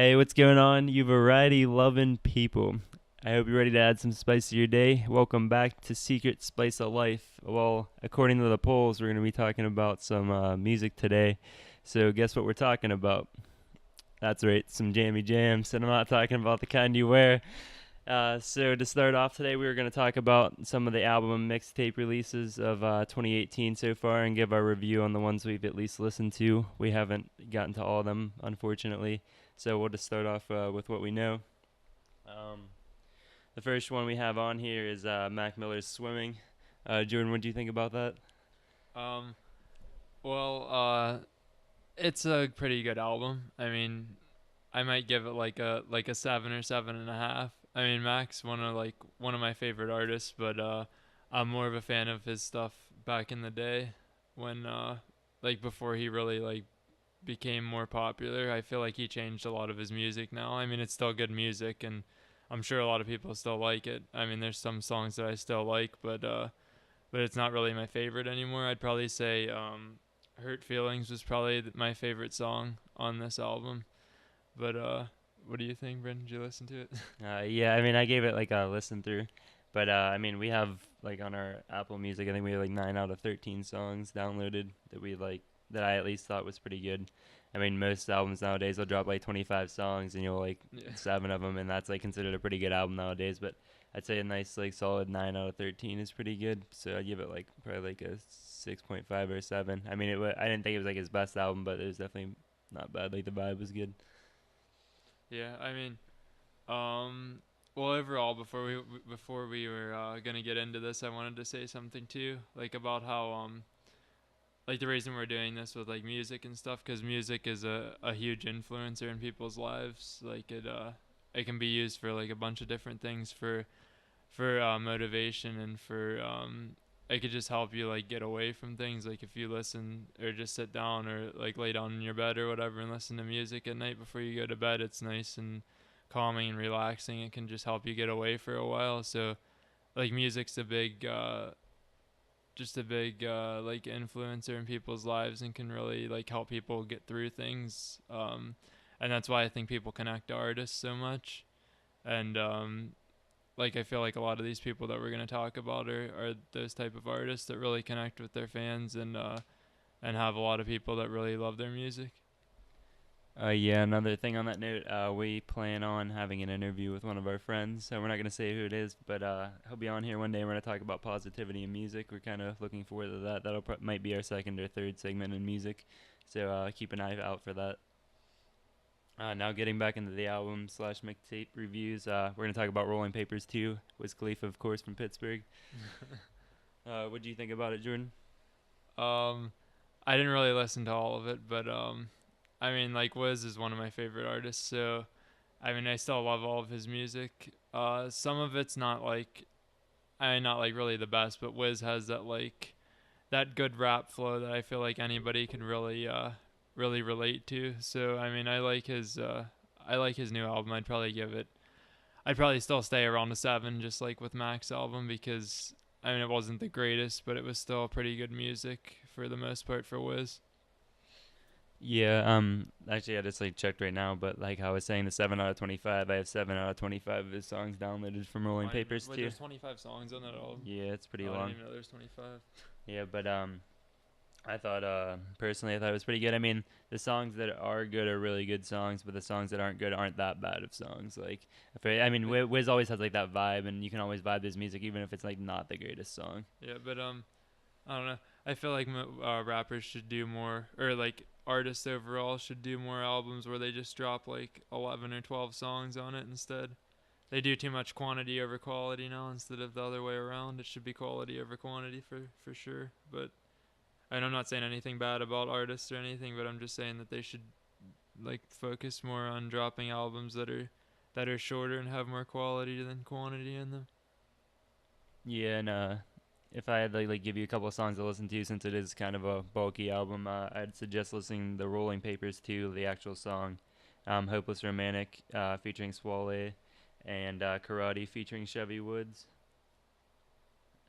Hey, what's going on, you variety loving people? I hope you're ready to add some spice to your day. Welcome back to Secret Spice of Life. Well, according to the polls, we're going to be talking about some music today. So, guess what we're talking about? That's right, some jammy jams. And I'm not talking about the kind you wear. So, to start off today, we were going to talk about some of the album mixtape releases of 2018 so far and give our review on the ones we've at least listened to. We haven't gotten to all of them, unfortunately. So, we'll just start off with what we know. Um, the first one we have on here is Mac Miller's Swimming. Jordan, what do you think about that? Um, well, it's a pretty good album. I mean, I might give it like a 7 or 7.5. I mean, Mac's one of my favorite artists, but I'm more of a fan of his stuff back in the day when like before he really like became more popular. I feel like he changed a lot of his music now. I mean, it's still good music, and I'm sure a lot of people still like it. I mean, there's some songs that I still like, but it's not really my favorite anymore. I'd probably say "Hurt Feelings" was probably my favorite song on this album. But what do you think, Brendan? Did you listen to it? Yeah, I mean, I gave it like a listen through. But I mean, we have like on our Apple Music, I think we have like 9 out of 13 songs downloaded that we like, that I at least thought was pretty good. I mean, most albums nowadays will drop like 25 songs and you'll like Yeah. 7 of them, and that's like considered a pretty good album nowadays. But I'd say a nice like solid 9 out of 13 is pretty good. So I'd give it like probably like a 6.5 or 7. I mean, I didn't think it was like his best album, but it was definitely not bad. Like the vibe was good. Yeah, I mean, um, well, overall, before we were gonna get into this, I wanted to say something too, like about how like the reason we're doing this with like music and stuff, because music is a huge influencer in people's lives. Like it can be used for like a bunch of different things for motivation and for it could just help you like get away from things. Like if you listen or just sit down or like lay down in your bed or whatever and listen to music at night before you go to bed, it's nice and calming and relaxing. It can just help you get away for a while. So like music's a big just a big like influencer in people's lives and can really like help people get through things. And that's why I think people connect to artists so much. And like I feel like a lot of these people that we're gonna talk about are those type of artists that really connect with their fans and have a lot of people that really love their music. Yeah, another thing on that note, we plan on having an interview with one of our friends. So we're not going to say who it is, but he'll be on here one day. And we're going to talk about positivity in music. We're kind of looking forward to that. Might be our second or third segment in music. So keep an eye out for that. Now getting back into the album slash mixtape reviews, we're going to talk about Rolling Papers 2. Wiz Khalifa, of course, from Pittsburgh. What do you think about it, Jordan? um, I didn't really listen to all of it, but I mean like Wiz is one of my favorite artists, so I mean I still love all of his music. Some of it's not like I mean, not like really the best, but Wiz has that like that good rap flow that I feel like anybody can really relate to. So I mean, I like his new album. I'd probably still stay around a 7 just like with Mac's album because I mean, it wasn't the greatest, but it was still pretty good music for the most part for Wiz. Yeah, actually, I just like checked right now, but like how I was saying, the 7 out of 25, I have 7 out of 25 of his songs downloaded from Oh, Rolling I didn't know. Papers Wait, too. there's 25 songs on that album. Yeah, it's pretty Oh, I didn't long. even know there's 25. Yeah, but I thought personally, I thought it was pretty good. I mean, the songs that are good are really good songs, but the songs that aren't good aren't that bad of songs. Like, I mean, Like, Wiz always has like that vibe, and you can always vibe his music even if it's like not the greatest song. yeah, but I don't know. I feel like rappers should do more, or like artists overall should do more albums where they just drop like 11 or 12 songs on it instead. They do too much quantity over quality now instead of the other way around. It should be quality over quantity for sure. But and I'm not saying anything bad about artists or anything, but I'm just saying that they should like focus more on dropping albums that are shorter and have more quality than quantity in them. Yeah, and if I had to like give you a couple of songs to listen to, since it is kind of a bulky album, I'd suggest listening to the Rolling Papers too, the actual song, "Hopeless Romantic" featuring Swale, and "Karate" featuring Chevy Woods.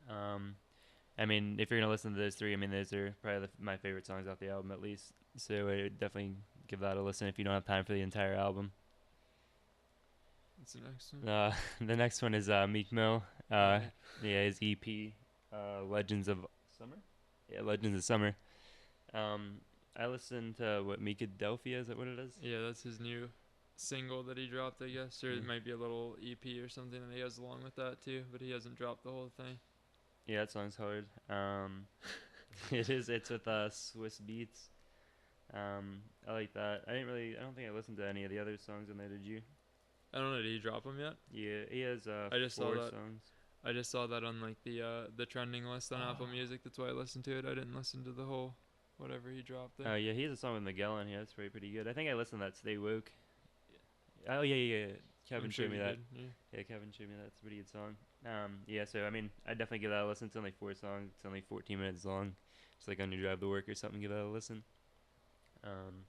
Um, I mean, if you're gonna listen to those three, I mean, those are probably my favorite songs off the album at least. So I would definitely give that a listen if you don't have time for the entire album. What's the next one? The next one is Meek Mill. All Uh, right. yeah, his EP, Legends of Summer. Yeah, Legends of Summer. Um, I listened to what Meekadelphia, is that what it is? Yeah, that's his new single that he dropped, I guess, or it Mm. might be a little EP or something that he has along with that too. But he hasn't dropped the whole thing. Yeah, that song's hard. It is. It's with Swiss Beats. I like that. I don't think I listened to any of the other songs on there. Did you? I don't know. Did he drop them yet? Yeah, he has I just saw four that. songs. I just saw that on like the trending list on Apple Music. That's why I listened to it. I didn't listen to the whole whatever he dropped there. Yeah, he has a song with Miguel on here. That's pretty good. I think I listened to that Stay Woke. Oh yeah. Kevin I'm sure showed me you that. did. Yeah. Yeah, Kevin showed me that. It's a pretty good song. Yeah. So I mean, I definitely give that a listen. It's only four songs. It's only 14 minutes long. It's like on your drive to work or something. Give that a listen. Um,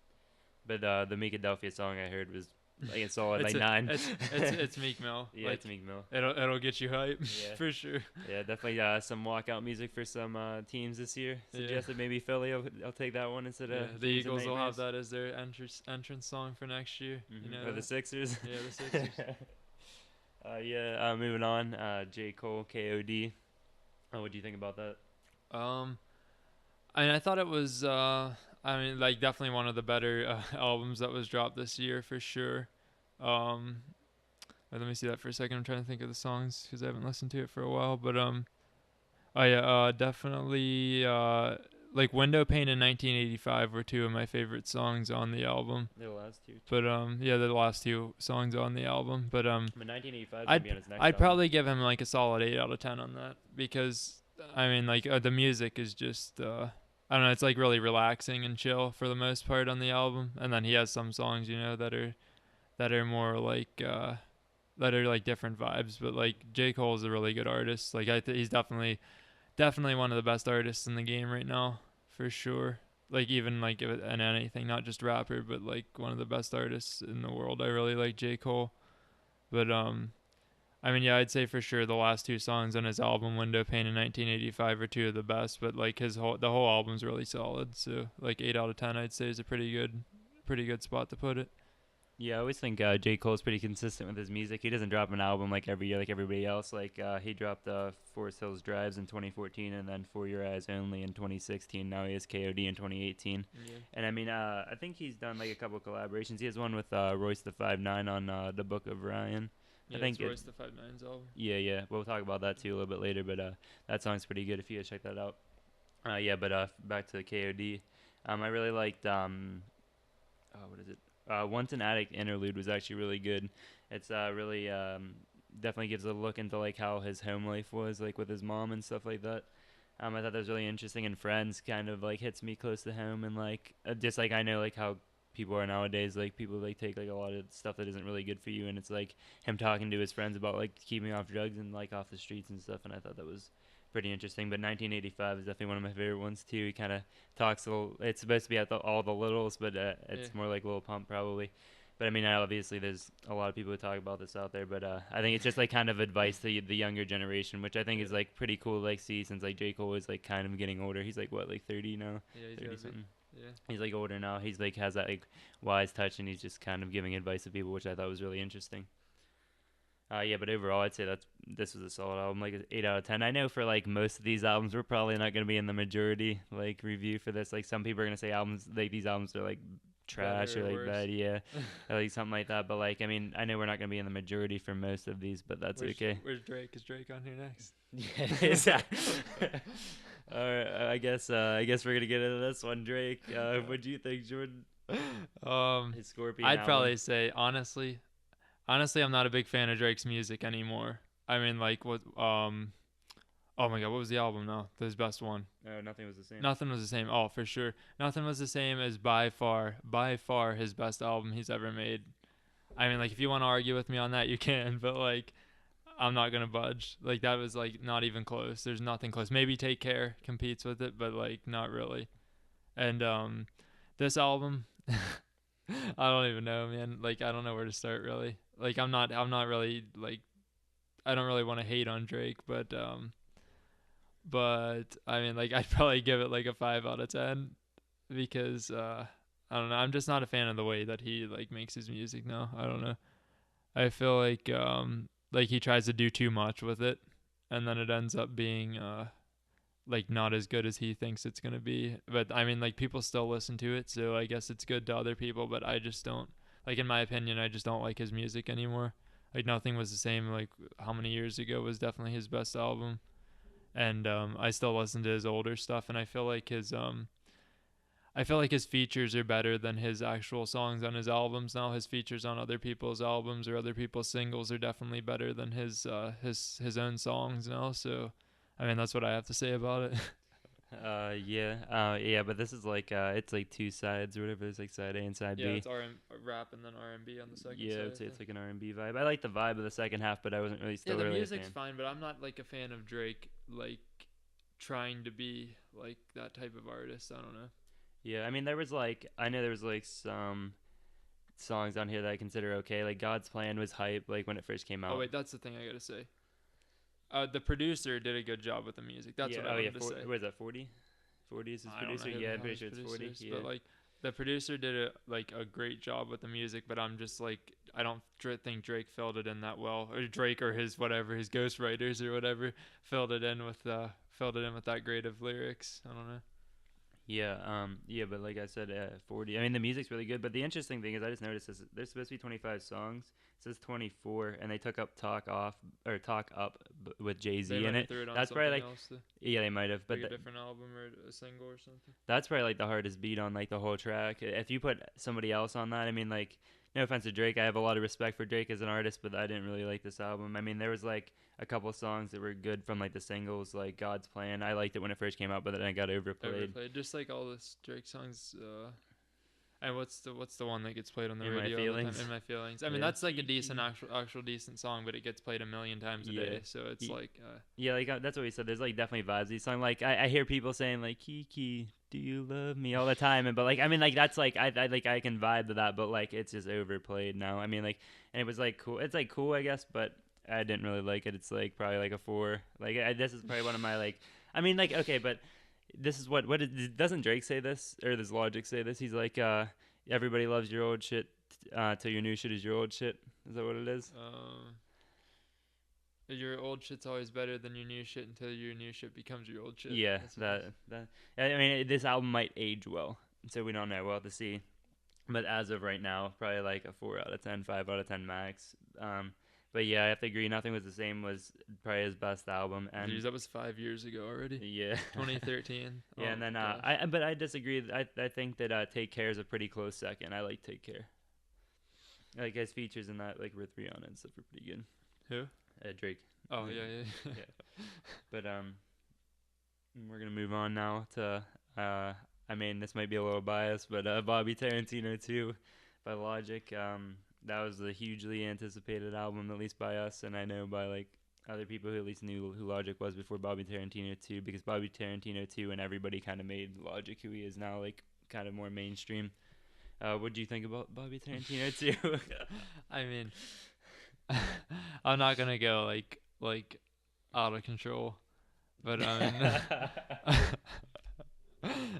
but the Meekadelphia song I heard was like it's solid like 9. It's Meek Mill. Yeah, Like it's Meek Mill. it'll get you hype Yeah. for sure. Yeah, definitely some walkout music for some teams this year. Yeah. Suggested maybe Philly. I'll take that one instead Yeah, of the Dreams and Eagles will have Nightmares. that as their entrance song for next year. You know Or the that? Sixers. Yeah, the Sixers. Moving on. J. Cole, K.O.D. What do you think about that? I mean, I thought it was. I mean, like definitely one of the better albums that was dropped this year for sure. Um, let me see that for a second. I'm trying to think of the songs because I haven't listened to it for a while. But oh yeah, definitely. Like Window Pane and 1985 were two of my favorite songs on the album. The last two. But yeah, the last two songs on the album. But But 1985 is gonna be on his next I'd album. probably give him like a solid 8 out of 10 on that because I mean like the music is just I don't know, it's like really relaxing and chill for the most part on the album, and then he has some songs, you know, that are more like that are like different vibes, but like J. Cole is a really good artist. Like he's definitely one of the best artists in the game right now, for sure. Like even like in anything, not just rapper, but like one of the best artists in the world. I really like J. Cole. But I mean, yeah, I'd say for sure the last two songs on his album, Window Pane and 1985, are two of the best. But like the whole album's really solid. So like 8 out of 10, I'd say is a pretty good spot to put it. Yeah, I always think J. Cole's pretty consistent with his music. He doesn't drop an album like every year like everybody else. Like he dropped Forest Hills Drives in 2014 and then For Your Eyes Only in 2016. Now he has K.O.D. in 2018. Yeah. And I mean, I think he's done like a couple collaborations. He has one with Royce the 5'9" on The Book of Ryan. Yeah, I think it's Royce the 5'9's album. Yeah. We'll talk about that too a little bit later. But that song's pretty good if you guys check that out. Back to K.O.D. I really liked what is it? Once an Addict interlude was actually really good. It's really definitely gives a look into like how his home life was like with his mom and stuff like that. I thought that was really interesting, and Friends kind of like hits me close to home, and like just like I know like how people are nowadays, like people like take like a lot of stuff that isn't really good for you, and it's like him talking to his friends about like keeping off drugs and like off the streets and stuff, and I thought that was pretty interesting. But 1985 is definitely one of my favorite ones too. He kind of talks a little. It's supposed to be at all the littles, but it's more like Lil Pump probably. But I mean, obviously, there's a lot of people who talk about this out there. But I think it's just like kind of advice to the younger generation, which I think is like pretty cool to like see since like J. Cole is like kind of getting older. He's like what, like 30 now? Yeah, he's 30 got something. Yeah. He's like older now. He's like has that like wise touch, and he's just kind of giving advice to people, which I thought was really interesting. But overall, I'd say this was a solid album, like an 8 out of 10. I know for like most of these albums, we're probably not going to be in the majority like review for this. Like some people are going to say albums like these albums are like trash or like worse. bad, yeah, or like something like that. But like I mean, I know we're not going to be in the majority for most of these, but that's okay. Where's Drake? Is Drake on here next? Yeah, it is. All right, I guess we're gonna get into this one, Drake. What do you think, Jordan? His Scorpion I'd album. probably say honestly, I'm not a big fan of Drake's music anymore. I mean, like what? Oh my God, what was the album now? His best one. Nothing was the same. Nothing was the same. Oh, for sure. Nothing was the same as by far his best album he's ever made. I mean, like if you want to argue with me on that, you can, but like I'm not gonna budge. Like that was like not even close. There's nothing close. Maybe Take Care competes with it, but like not really. And this album, I don't even know, man. Like I don't know where to start really. Like I'm not really like I don't really want to hate on Drake, but I mean like I'd probably give it like a 5 out of 10 because I don't know. I'm just not a fan of the way that he like makes his music now. I don't know. I feel like he tries to do too much with it, and then it ends up being like not as good as he thinks it's gonna be. But I mean, like people still listen to it, so I guess it's good to other people. But I just don't like, in my opinion, I just don't like his music anymore. Like nothing was the same. Like how many years ago was definitely his best album, and I still listen to his older stuff, and I feel like his features are better than his actual songs on his albums now. His features on other people's albums or other people's singles are definitely better than his own songs now. So, I mean, that's what I have to say about it. Yeah, but this is like it's like two sides or whatever. It's like side A and side Yeah, B. it's rap and then R&B on the second Yeah, I side, would I say it's think. like an R&B vibe. I like the vibe of the second half, but I wasn't really Yeah, still the really a music's fan. fine, but I'm not like a fan of Drake like trying to be like that type of artist. I don't know. Yeah, I mean there was like I know there was like some songs on here that I consider okay. Like God's Plan was hype like when it first came Oh out. wait, that's the thing I gotta say. The producer did a good job with the music. That's Yeah, what I oh yeah, wanted to say. what is that 40? 40 is his I don't know producer? who Yeah, the I'm hell pretty his sure it's 40. producer is, Yeah. but like the producer did a great job with the music. But I'm just like I don't think Drake filled it in that well, or Drake or his whatever his ghostwriters or whatever filled it in with that great of lyrics. I don't know. Yeah, but like I said, 40. I mean, the music's really good, but the interesting thing is, I just noticed this. There's supposed to be 25 songs. It says 24, and they took up Talk Up with Jay They Z in might have it. threw it on That's probably something like, else, yeah, they might have, like but a different album or a single or something. that's probably like the hardest beat on like the whole track. If you put somebody else on that, I mean, like, no offense to Drake, I have a lot of respect for Drake as an artist, but I didn't really like this album. I mean, there was like a couple songs that were good from like the singles, like God's Plan. I liked it when it first came out, but then it got overplayed. Overplayed, just like all the Drake songs. And what's the one that gets played on the In My radio all the time? Feelings. In My Feelings. I mean, Yeah. that's like a decent actual decent song, but it gets played a million times a Yeah. day. So it's Y- like, Yeah, like that's what we said. There's like definitely vibes. These song, like I hear people saying like Kiki, do you love me all the time, and but like I mean like that's like I like I can vibe to that, but like it's just overplayed now. I mean like and it was like cool. It's like cool I guess, but I didn't really like it. It's like probably like a 4. Like this is probably one of my like. I mean like okay, but this is doesn't Drake say this or does Logic say this? He's like everybody loves your old shit till your new shit is your old shit. Is that what it is? your old shit's always better than your new shit until your new shit becomes your old shit. Yeah, That's what it is. that. I mean, this album might age well, so we don't know. We'll have to see. But as of right now, probably like a 4 out of 10, 5 out of 10 max. But yeah, I have to agree. Nothing was the same was probably his best album, and Jeez, that was 5 years ago already. yeah, 2013. yeah. Oh And then my gosh. I disagree. I think that Take Care is a pretty close second. I like Take Care. Like his features in that, like with Rihanna and stuff, are pretty good. Who? Drake. Oh yeah. Yeah. But we're gonna move on now to I mean this might be a little biased, but Bobby Tarantino 2 by Logic. That was a hugely anticipated album, at least by us, and I know by like other people who at least knew who Logic was before Bobby Tarantino 2, because Bobby Tarantino 2 and everybody kind of made Logic who he is now, like kind of more mainstream. What do you think about Bobby Tarantino 2? I mean, I'm not gonna go like out of control, but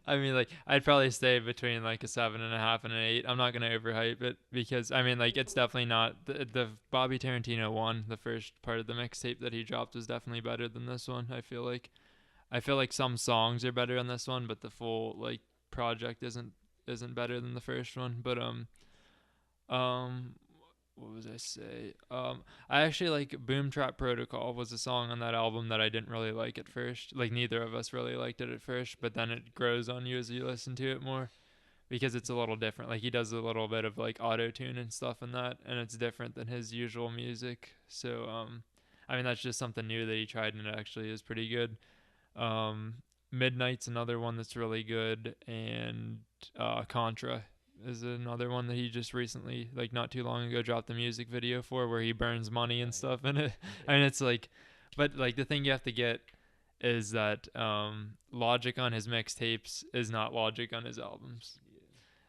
I mean, like I'd probably stay between like a 7.5 and an 8. I'm not gonna overhype it because I mean, like it's definitely not the Bobby Tarantino one. The first part of the mixtape that he dropped was definitely better than this one. I feel like some songs are better on this one, but the full like project isn't better than the first one. But um, what was I say? I actually like Boom Trap Protocol was a song on that album that I didn't really like at first. Like neither of us really liked it at first, but then it grows on you as you listen to it more because it's a little different. Like he does a little bit of like auto tune and stuff in that, and it's different than his usual music. So I mean that's just something new that he tried, and it actually is pretty good. Um, Midnight's another one that's really good, and Contra is another one that he just recently, like not too long ago, dropped the music video for, where he burns money and stuff in it. I mean, it's like, but like the thing you have to get is that Logic on his mixtapes is not Logic on his albums.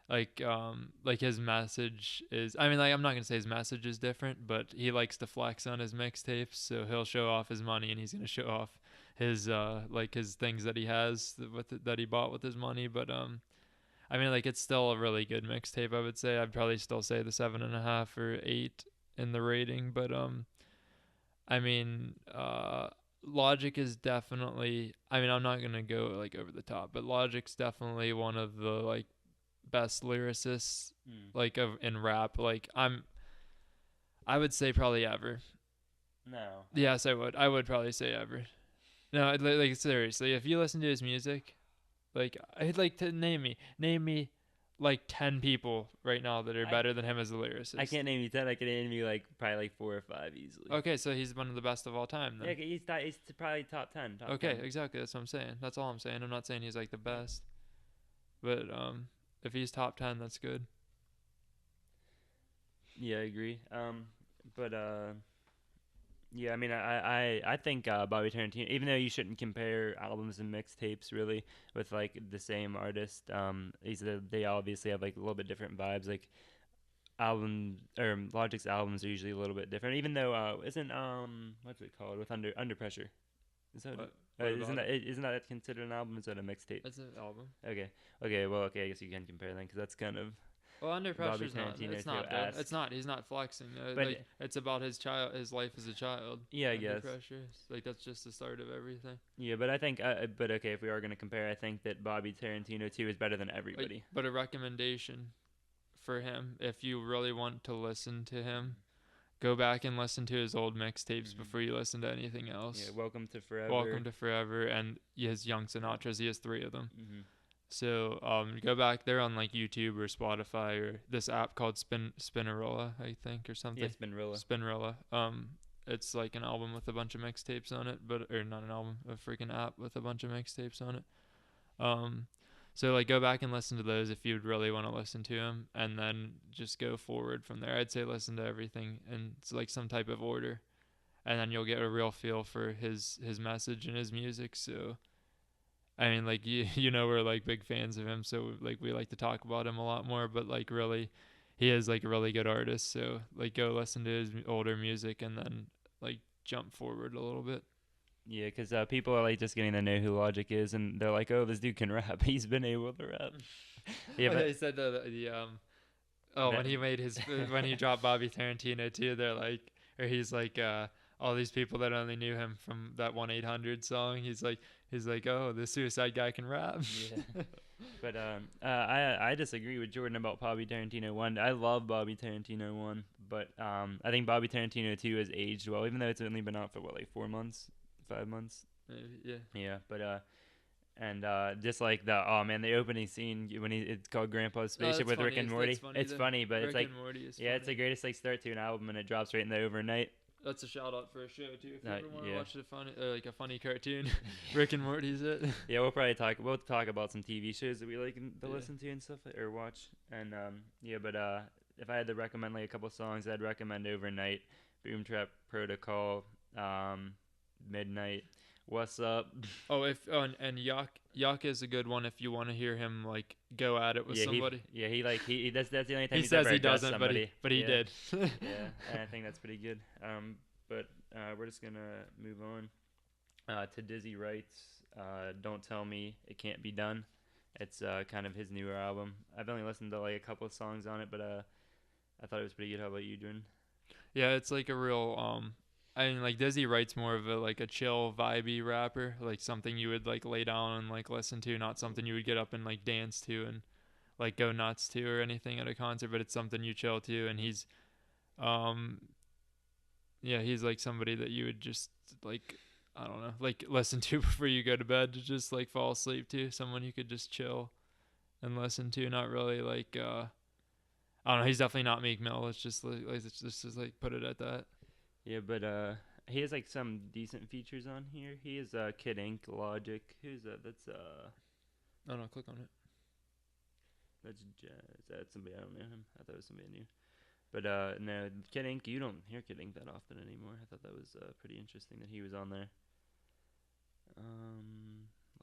Like his message is, I mean, like I'm not gonna say his message is different, but he likes to flex on his mixtapes, so he'll show off his money and he's gonna show off his like his things that he has that he bought with his money. But I mean, like it's still a really good mixtape. I would say I'd probably still say the 7.5 or 8 in the rating, but I mean, Logic is definitely. I mean, I'm not gonna go like over the top, but Logic's definitely one of the like best lyricists Mm. like of in rap. Like I would say probably ever. No. Yes, I would. I would probably say ever. No, like seriously, if you listen to his music, like I'd like to name me like 10 people right now that are I better than him as a I lyricist. can't name you 10. I can name you like probably like 4 or 5 easily. Okay, so he's one of the best of all time Yeah, then. he's probably top 10. Top Okay, 10. exactly. That's what I'm saying. That's all I'm saying. I'm not saying he's like the Yeah. best, but if he's top 10, that's good. Yeah, I agree. But yeah, I mean, I think Bobby Tarantino, even though you shouldn't compare albums and mixtapes really with like the same artist, they obviously have like a little bit different vibes. Like album or Logic's albums are usually a little bit different. Even though isn't what's it called with Under Pressure? Is that What? What about it? isn't that considered an album? Is that a mixtape? It's an album. Okay, okay, well, okay, I guess you can compare then because that's kind of Well, Under Bobby Pressure's not. Tarantino It's too. not though. Ask, It's not. He's not flexing. but Like it's about his child, his life as a child. yeah, I Under guess. Pressure. Like that's just the start of everything. Yeah, but I think, but okay, if we are gonna compare, I think that Bobby Tarantino too is better than Like, everybody. but a recommendation for him, if you really want to listen to him, go back and listen to his old mixtapes Hmm. before you listen to anything Yeah, else. Welcome to Forever. Welcome to Forever and his Young Sinatras. He has 3 of them. Hmm. So go back there on like YouTube or Spotify or this app called Spinnerella, I think, or Yeah, something. Spinrilla. Spinrilla. It's like an album with a bunch of mixtapes on it, but or not an album, a freaking app with a bunch of mixtapes on it. Um, so like go back and listen to those if you'd really want to listen to him, and then just go forward from there. I'd say listen to everything in like some type of order, and then you'll get a real feel for his message and his music. So I mean, like we're like big fans of him, so like we like to talk about him a lot more. But like really, he is like a really good artist. So like go listen to his older music and then like jump forward a little bit. Yeah, because people are like just getting to know who Logic is, and they're like, "Oh, this dude can rap. He's been able to rap." Yeah, Oh yeah, but he said oh that, when he made his when he dropped Bobby Tarantino too, they're like or he's like all these people that only knew him from that 1-800 song. He's like oh the Suicide Guy can rap. yeah. But I disagree with Jordan about Bobby Tarantino one. I love Bobby Tarantino one, but I think Bobby Tarantino two has aged well, even though it's only been out for what, like 4 months, 5 months. Maybe, yeah. Yeah, but and just like the opening scene when it's called Grandpa's No, Spaceship that's with Rick funny. and Morty. It's Though. funny, but it's Rick like and Morty is yeah, it's the funny. greatest like start to an album, and it drops right in the overnight. That's a shout out for a show too. If you ever want to Yeah. watch a funny, like a funny cartoon, Rick and Morty's it. Yeah, we'll talk about some TV shows that we like to listen to and stuff or watch. And yeah, but if I had to recommend like a couple songs, I'd recommend Overnight, Boom Trap Protocol, Midnight, What's Up. Oh, and Yuck is a good one if you want to hear him like go at it with Yeah, somebody. he like he that's the only time He he's says ever he addressed doesn't, somebody. but he Yeah. did. Yeah, and I think that's pretty good. But we're just gonna move on to Dizzy Wright's "Don't Tell Me It Can't Be Done." It's kind of his newer album. I've only listened to like a couple of songs on it, but I thought it was pretty good. How about you, Jordan? Yeah, it's like a real I mean like Dizzy Wright's more of a like a chill vibey rapper, like something you would like lay down and like listen to, not something you would get up and like dance to and like go nuts to or anything at a concert, but it's something you chill to and he's um yeah, he's like somebody that you would just like I don't know, like listen to before you go to bed to just like fall asleep to, someone you could just chill and listen to, not really like I don't know, he's definitely not Meek Mill. Let's just like put it at that. Yeah, but he has like some decent features on here. He is Kid Ink, Logic. Who's that? Oh no, click on it. That's Jazz. That's somebody I don't know him. I thought it was somebody I knew. But no, Kid Ink. You don't hear Kid Ink that often anymore. I thought that was pretty interesting that he was on there.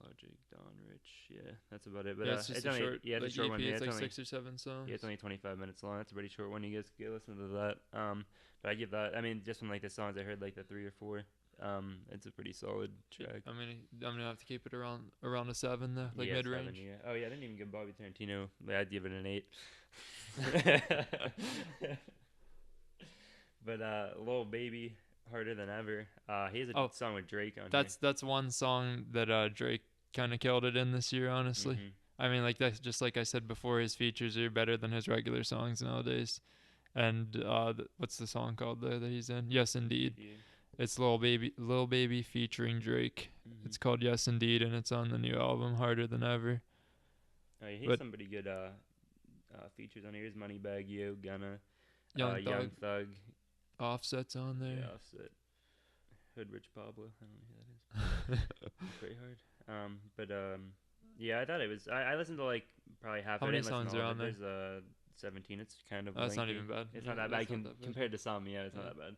Logic, Don Rich. Yeah, that's about it. But Yeah, it's just a only short, yeah, it's like a short EP. one. Yeah, It's like only 6 or 7 songs. yeah, it's only 25 minutes long. That's a pretty short one. You guys go listen to that. But I give that. I mean, just from like the songs I heard, like the 3 or 4. It's a pretty solid track. I'm gonna have to keep it around a 7 though, like Yeah, mid 7, range. yeah. Oh yeah, I didn't even give Bobby Tarantino. I'd give it an 8. But Lil Baby, Harder Than Ever. He has a Oh, song with Drake on that's one song that Drake kind of killed it in this year, honestly. here. I mean, like that's just like I said before, his features are better than his regular songs nowadays. And what's the song called there that he's in? Yes, Indeed. Yeah. It's Lil Baby featuring Drake. Mm-hmm. It's called Yes Indeed, and it's on the new album Harder Than Ever. He has some pretty good features on here. Here's Moneybag Yo, Gunna, Young Thug, Offset's on there. Yeah, Offset, Hood Rich Pablo. I don't know who that is. It's pretty hard. Yeah, I thought it was. I listened to like probably half. How of it. many I didn't listen songs to are all on of it. There's 17. It's kind of. That's not lengthy. even bad. It's Yeah, not that that's bad, not that bad. compared to some. Yeah, it's not that bad.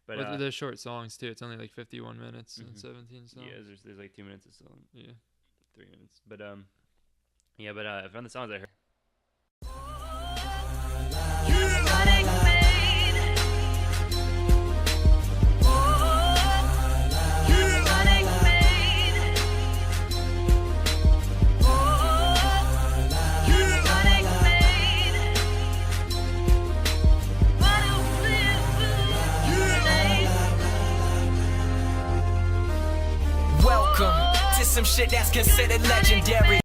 But Well, they're short songs too. It's only like 51 minutes and 17 songs. yeah, there's like 2 minutes of song. Yeah. 3 minutes. But yeah, but from the songs I heard. Welcome to some shit that's considered legendary.